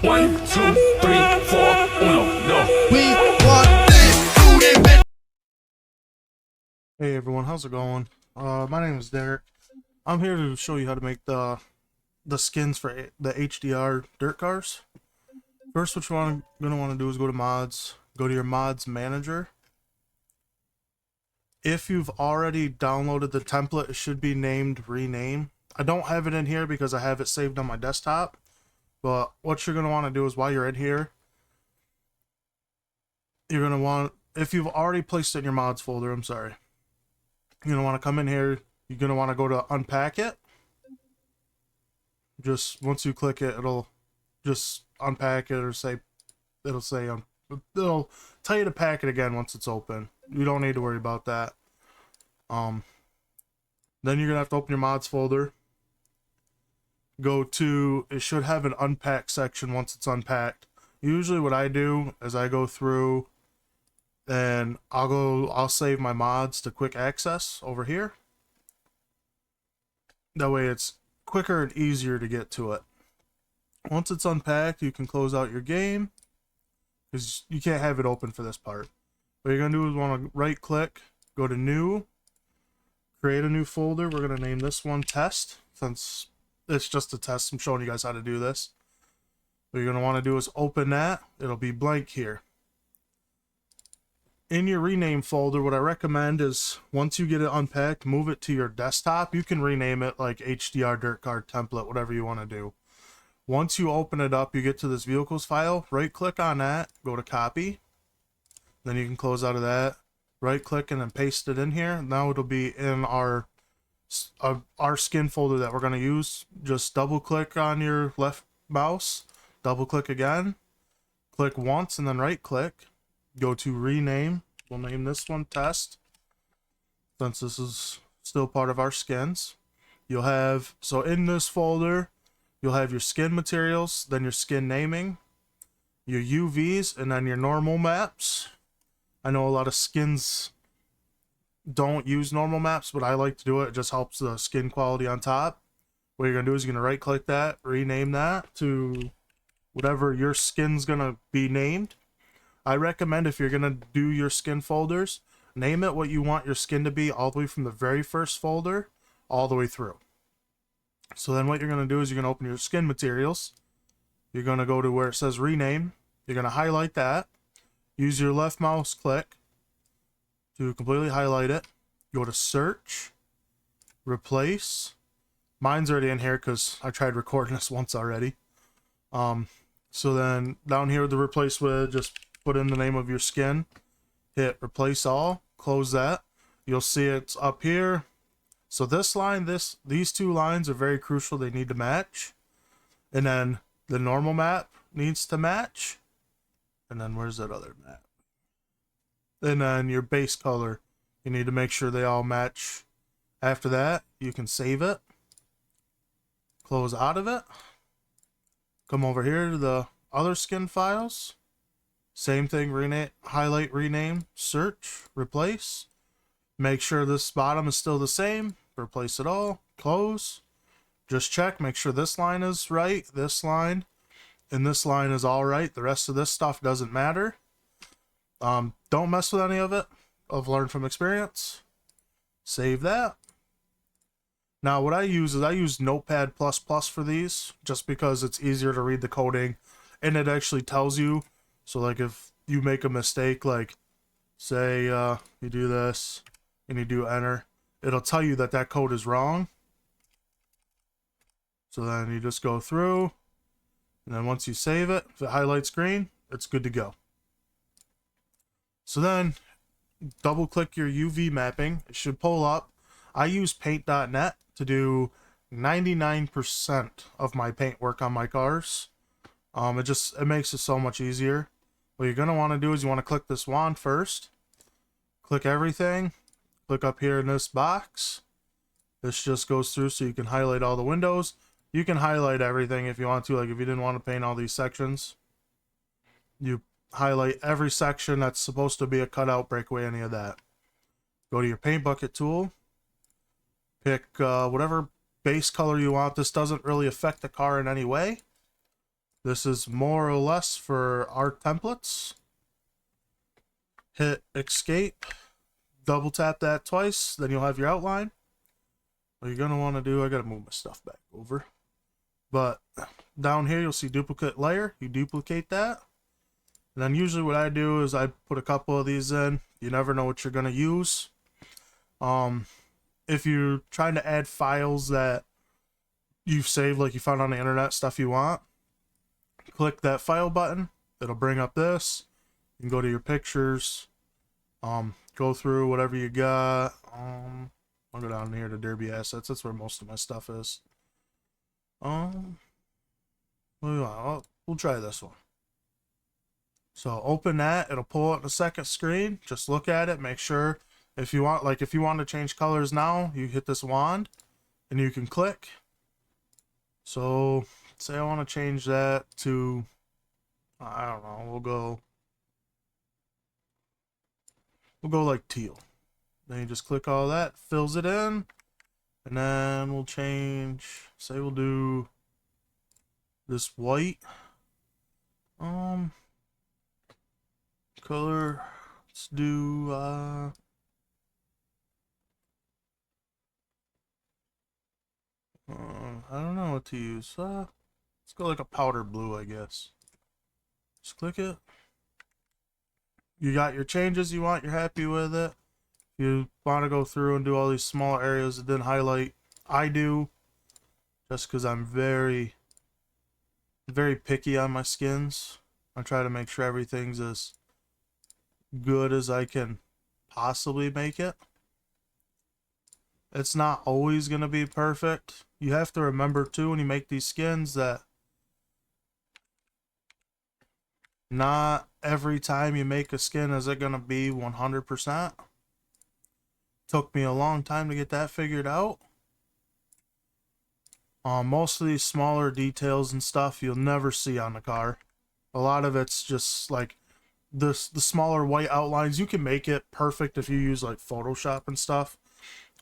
1, 2, 3, 4, uno, no. We want this. Hey everyone, how's it going? My name is Derek. I'm here to show you how to make the skins for the HDR dirt cars. First, what you're gonna want to do is go to mods, go to your mods manager. If you've already downloaded the template, it should be named rename. I don't have it in here because I have it saved on my desktop. But what you're gonna want to do is while you're in here, you're gonna want, if you've already placed it in your mods folder, I'm sorry. You're gonna want to come in here. You're gonna want to go to unpack it. Just once you click it, it'll just unpack it, or it'll tell you to pack it again once it's open. You don't need to worry about that. Then you're gonna have to open your mods folder. Go to, it should have an unpack section once it's unpacked. Usually what I do is I go through and I'll save my mods to quick access over here. That way it's quicker and easier to get to it. Once it's unpacked, you can close out your game because you can't have it open for this part. What you're gonna do is want to right click, go to new, create a new folder. We're gonna name this one test, since it's just a test. I'm showing you guys how to do this. What you're gonna want to do is open that. It'll be blank here. In your rename folder, what I recommend is once you get it unpacked, move it to your desktop. You can rename it like HDR dirt car template, whatever you want to do. Once you open it up, you get to this vehicles file, right click on that, go to copy. Then you can close out of that, right click and then paste it in here. Now it'll be in our skin folder that we're going to use. Just double click on your left mouse, double click again, click once and then right click, go to rename. We'll name this one test, since this is still part of our skins. You'll have, so in this folder, you'll have your skin materials, then your skin naming, your UVs, and then your normal maps. I know a lot of skins don't use normal maps, but I like to do it. It just helps the skin quality on top. What you're going to do is you're going to right click that, rename that to whatever your skin's going to be named. I recommend if you're going to do your skin folders, name it what you want your skin to be all the way from the very first folder all the way through. So then what you're going to do is you're going to open your skin materials. You're going to go to where it says rename. You're going to highlight that. Use your left mouse click to completely highlight it. Go to search, replace. Mine's already in here because I tried recording this once already. So then down here with the replace with, just put in the name of your skin, hit replace all, close that. You'll see it's up here. So this line, these two lines are very crucial. They need to match. And then the normal map needs to match. And then where's that other map? And then your base color, you need to make sure they all match. After that, you can save it. Close out of it. Come over here to the other skin files. Same thing, rename, highlight, rename, search, replace. Make sure this bottom is still the same. Replace it all. Close. Just check. Make sure this line is right. This line. And this line is all right. The rest of this stuff doesn't matter. Don't mess with any of it. I've learned from experience. Save that. Now what I use is I use Notepad++ for these, just because it's easier to read the coding and it actually tells you. So like if you make a mistake, like say you do this and you do enter, it'll tell you that that code is wrong. So then you just go through, and then once you save it, if it highlights green, it's good to go. So then double click your UV mapping. It should pull up. I use paint.net to do 99% of my paint work on my cars. It makes it so much easier. What you're going to want to do is you want to click this wand first. Click everything. Click up here in this box. This just goes through so you can highlight all the windows. You can highlight everything if you want to, like if you didn't want to paint all these sections. You highlight every section that's supposed to be a cutout, break away any of that. Go to your paint bucket tool. Pick whatever base color you want. This doesn't really affect the car in any way. This is more or less for our templates. Hit escape, double tap that twice, then you'll have your outline. What you're gonna want to do, I gotta move my stuff back over. But down here you'll see duplicate layer. You duplicate that. And then usually what I do is I put a couple of these in. You never know what you're gonna use. If you're trying to add files that you've saved, like you found on the internet, stuff you want, click that file button. It'll bring up this. You can go to your pictures, go through whatever you got. I'll go down here to Derby Assets. That's where most of my stuff is. We'll try this one. So open that. It'll pull up the second screen. Just look at it. Make sure if you want, like if you want to change colors now, you hit this wand and you can click. So say I want to change that to, I don't know, we'll go like teal. Then you just click all that, fills it in, and then we'll change, say we'll do this white. Color, let's do, I don't know what to use. Let's go like a powder blue, I guess. Just click it. You got your changes you want, you're happy with it. You want to go through and do all these small areas that didn't highlight. I do, just because I'm very, very picky on my skins. I try to make sure everything's as good as I can possibly make it. It's not always going to be perfect. You have to remember too when you make these skins that not every time you make a skin is it going to be 100%. Took me a long time to get that figured out. Most of these smaller details and stuff you'll never see on the car. A lot of it's just like the smaller white outlines. You can make it perfect if you use like Photoshop and stuff.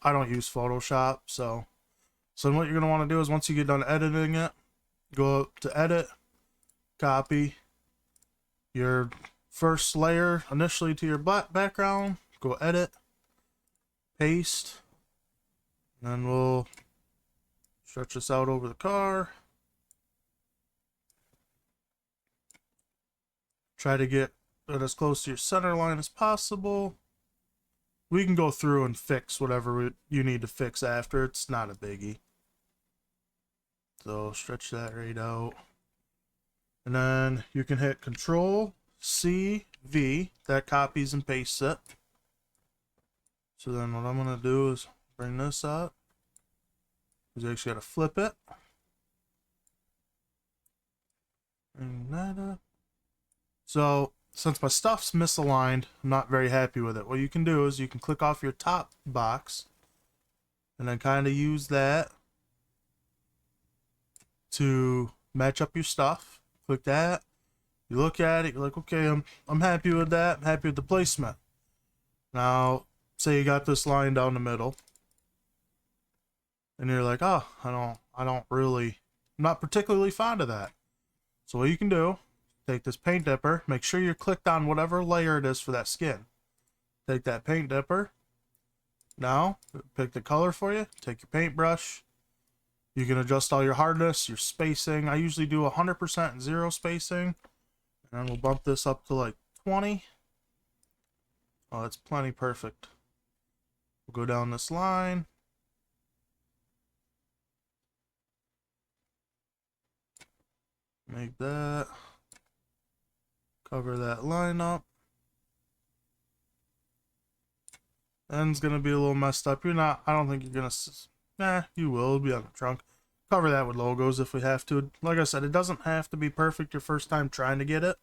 I don't use Photoshop, so what you're gonna want to do is once you get done editing it, go up to edit, copy your first layer initially to your black background, go edit, paste, and then we'll stretch this out over the car. Try to get it as close to your center line as possible. We can go through and fix whatever you need to fix after. It's not a biggie. So stretch that right out. And then you can hit Control C V. That copies and pastes it. So then what I'm going to do is bring this up. You actually got to flip it. Bring that up. So since my stuff's misaligned, I'm not very happy with it. What you can do is you can click off your top box and then kind of use that to match up your stuff. Click that. You look at it, you're like, okay, I'm happy with that. I'm happy with the placement. Now, say you got this line down the middle and you're like, oh, I'm not particularly fond of that. So what you can do, take this paint dipper, make sure you're clicked on whatever layer it is for that skin. Take that paint dipper. Now, pick the color for you. Take your paintbrush. You can adjust all your hardness, your spacing. I usually do 100% and 0 spacing. And we'll bump this up to like 20. Oh, that's plenty perfect. We'll go down this line. Make that. Cover that line up. End's gonna be a little messed up. I don't think you're gonna, nah, you will, it'll be on the trunk. Cover that with logos if we have to. Like I said, it doesn't have to be perfect your first time trying to get it.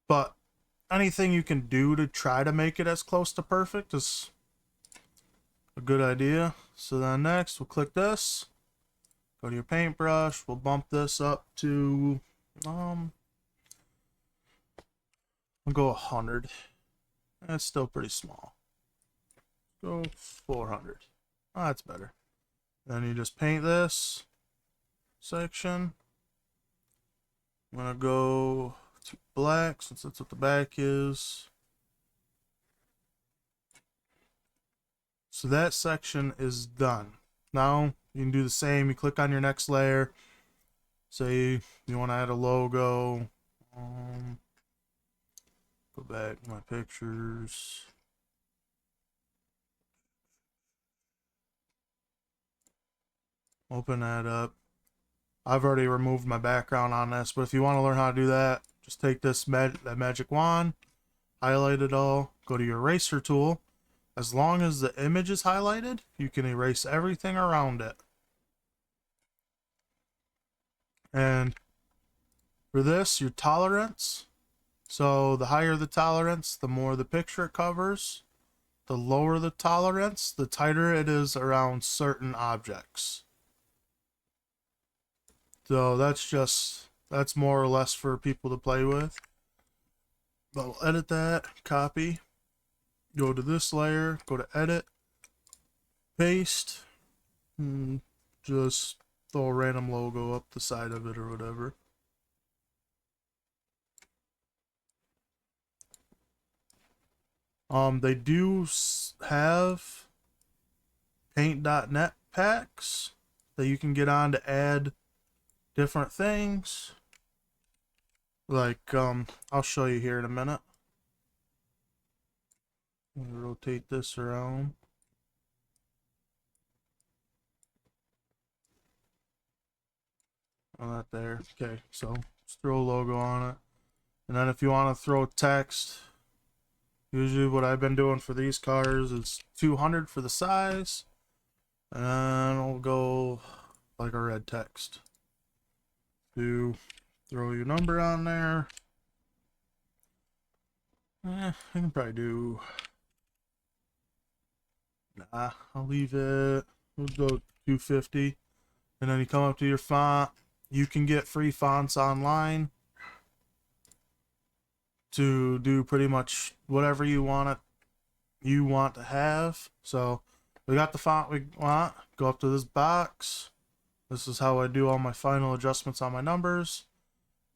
But anything you can do to try to make it as close to perfect is a good idea. So then next, we'll click this. Go to your paintbrush. We'll bump this up to, I'll go 100. That's still pretty small. Go 400. Oh, that's better. Then you just paint this section. I'm gonna go to black since that's what the back is. So that section is done. Now you can do the same. You click on your next layer. Say you want to add a logo. Go back to my pictures. Open that up. I've already removed my background on this, but if you want to learn how to do that, just take this that magic wand, highlight it all, go to your eraser tool. As long as the image is highlighted, you can erase everything around it. And for this, your tolerance. So the higher the tolerance, the more the picture it covers. The lower the tolerance, the tighter it is around certain objects. So that's more or less for people to play with. But I'll edit that, copy, go to this layer, go to edit, paste, and just throw a random logo up the side of it or whatever. They do have paint.net packs that you can get on to add different things. Like, I'll show you here in a minute. Rotate this around. Oh, that there. Okay, so just throw a logo on it. And then if you want to throw text, usually what I've been doing for these cars is 200 for the size. And then I'll go like a red text. To throw your number on there. I can probably do... Nah, I'll leave it. We'll go 250. And then you come up to your font. You can get free fonts online to do pretty much whatever you want to have. So we got the font we want. Go up to this box. This is how I do all my final adjustments on my numbers.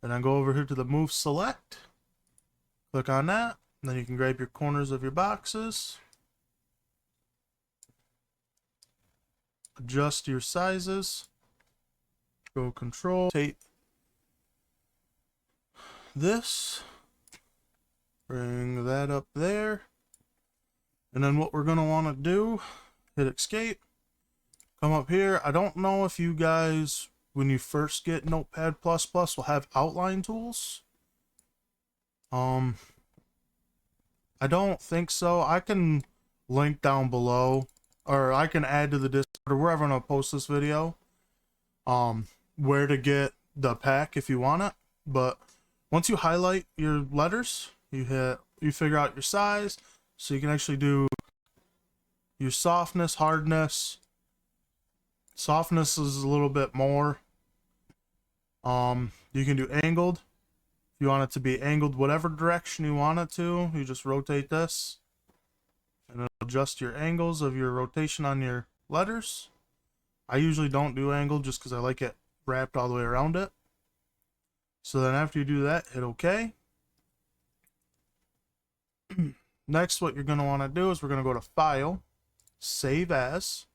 And then go over here to the move select. Click on that. And then you can grab your corners of your boxes. Adjust your sizes. Go control, tape this. Bring that up there. And then what we're going to want to do, hit escape. Come up here. I don't know if you guys, when you first get Notepad++, will have outline tools. I don't think so. I can link down below, or I can add to the Discord or wherever I'm going to post this video, where to get the pack if you want it. But once you highlight your letters, you figure out your size, so you can actually do your softness, hardness. Softness is a little bit more. You can do angled. If you want it to be angled whatever direction you want it to, you just rotate this. And it'll adjust your angles of your rotation on your letters. I usually don't do angled just because I like it wrapped all the way around it. So then after you do that, hit OK. Next, what you're going to want to do is we're going to go to File, Save As.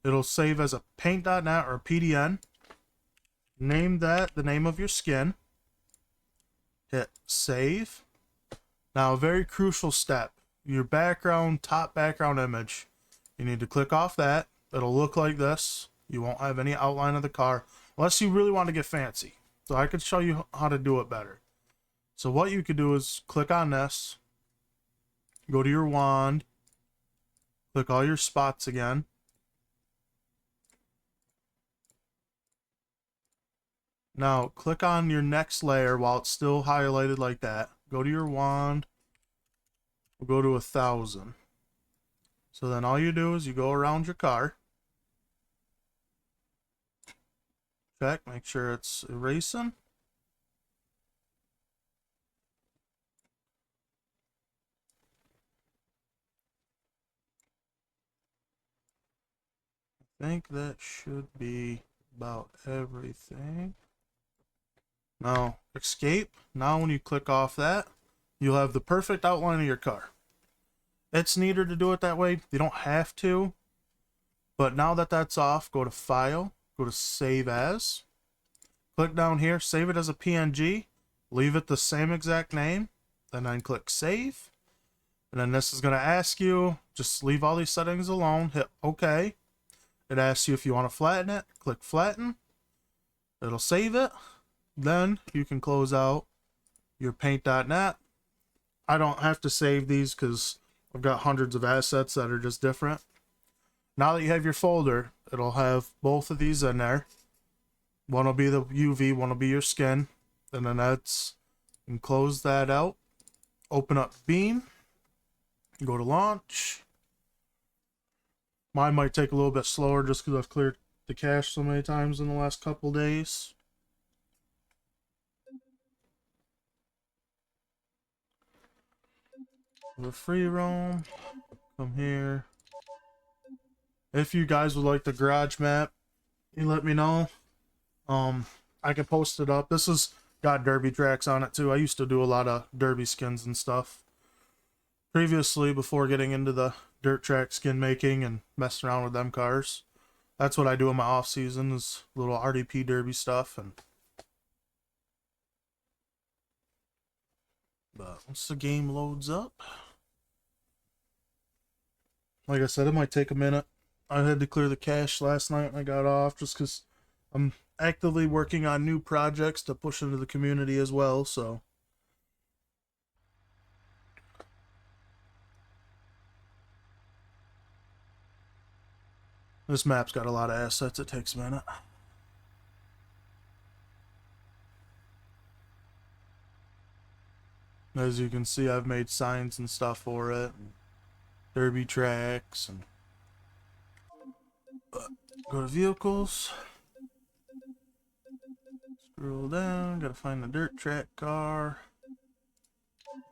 It'll save as a paint.net or a PDN. Name that the name of your skin. Hit Save. Now, a very crucial step. Your background, top background image. You need to click off that. It'll look like this. You won't have any outline of the car unless you really want to get fancy. So I could show you how to do it better. So what you could do is click on this. Go to your wand. Click all your spots again. Now click on your next layer while it's still highlighted like that. Go to your wand. We'll go to 1,000. So then all you do is you go around your car. Check, make sure it's erasing. I think that should be about everything. Now, escape. Now when you click off that, you'll have the perfect outline of your car. It's neater to do it that way. You don't have to. But now that that's off, go to File, go to Save As. Click down here, save it as a PNG. Leave it the same exact name. Then click Save. And then this is going to ask you, just leave all these settings alone. Hit OK. It asks you if you want to flatten it. Click Flatten. It'll save it. Then you can close out your paint.net. I don't have to save these because I've got hundreds of assets that are just different. Now that you have your folder, it'll have both of these in there. One will be the UV, one will be your skin. And then that's, and close that out. Open up Beam. Go to Launch. Mine might take a little bit slower just because I've cleared the cache so many times in the last couple days. The free roam. Come here. If you guys would like the garage map, you let me know. I can post it up. This has got derby tracks on it too. I used to do a lot of derby skins and stuff previously before getting into the dirt track skin making and messing around with them cars. That's what I do in my off season, is little RDP derby stuff. But once the game loads up, like I said, it might take a minute. I had to clear the cache last night when I got off just because I'm actively working on new projects to push into the community as well, so. This map's got a lot of assets. It takes a minute. As you can see, I've made signs and stuff for it. And derby tracks. And go to Vehicles. Scroll down. Gotta find the dirt track car.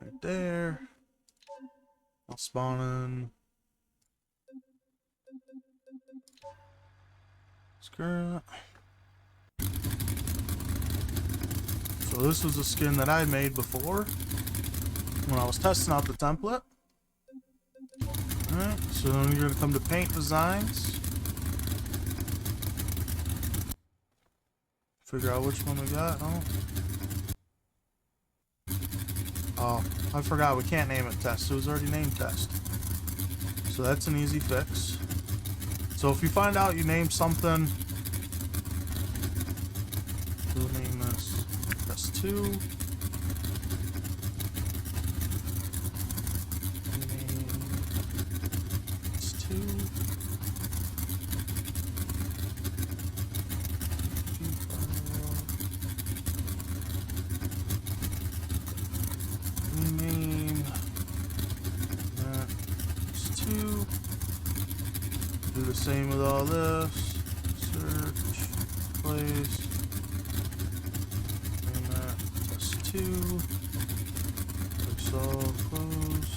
Right there. I'll spawn in. Screw it. So this was a skin that I made before when I was testing out the template. Alright, so then you're going to come to Paint Designs. Figure out which one we got. Oh, I forgot we can't name it Test. It was already named Test. So that's an easy fix. So if you find out you named something, we'll name this Test 2. Do the same with all this. Search, place, and that. Test 2. Solve, close.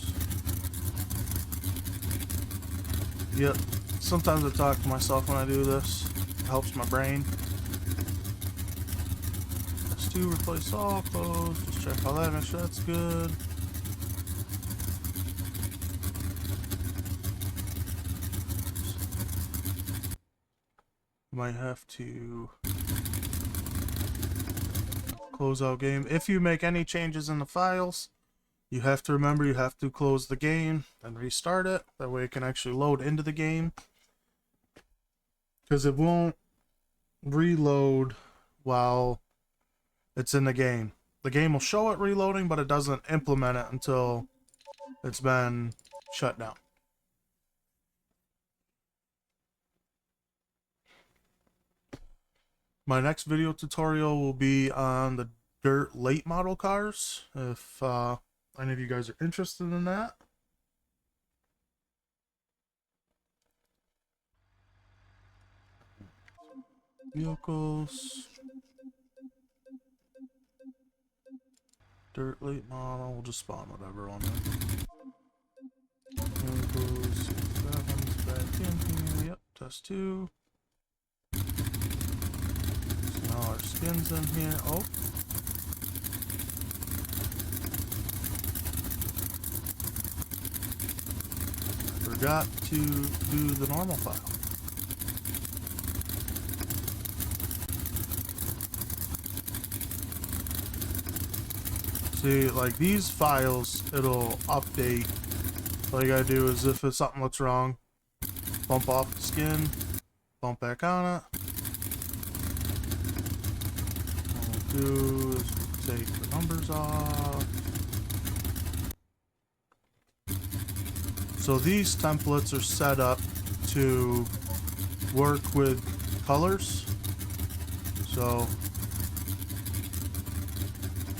Yep. Sometimes I talk to myself when I do this. It helps my brain. Test 2, replace all, close. Just check all that, make sure that's good. Might have to close out game. If you make any changes in the files, you have to remember you have to close the game and restart it. That way it can actually load into the game. Because it won't reload while it's in the game. The game will show it reloading, but it doesn't implement it until it's been shut down. My next video tutorial will be on the dirt late model cars, if any of you guys are interested in that. Vehicles. Dirt late model, we'll just spawn whatever on it. Vehicles, that one's back in here, yep, test 2. Our skins in here. Oh, forgot to do the normal file. See, like these files, it'll update. All you gotta do is if something looks wrong, bump off the skin, bump back on it. All we'll do is take the numbers off. So these templates are set up to work with colors. So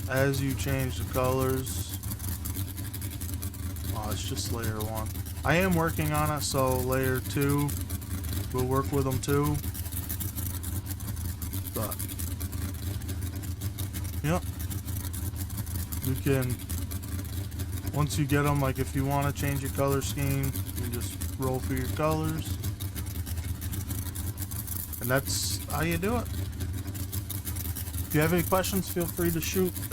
as you change the colors, oh, it's just layer 1. I am working on it, so layer 2 will work with them too. But yep, you can, once you get them, like if you want to change your color scheme, you can just roll through your colors, and that's how you do it. If you have any questions, feel free to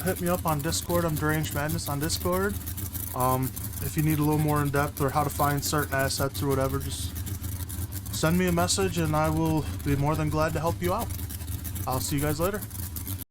hit me up on Discord. I'm Deranged Madness on Discord. If you need a little more in depth or how to find certain assets or whatever, just send me a message and I will be more than glad to help you out. I'll see you guys later.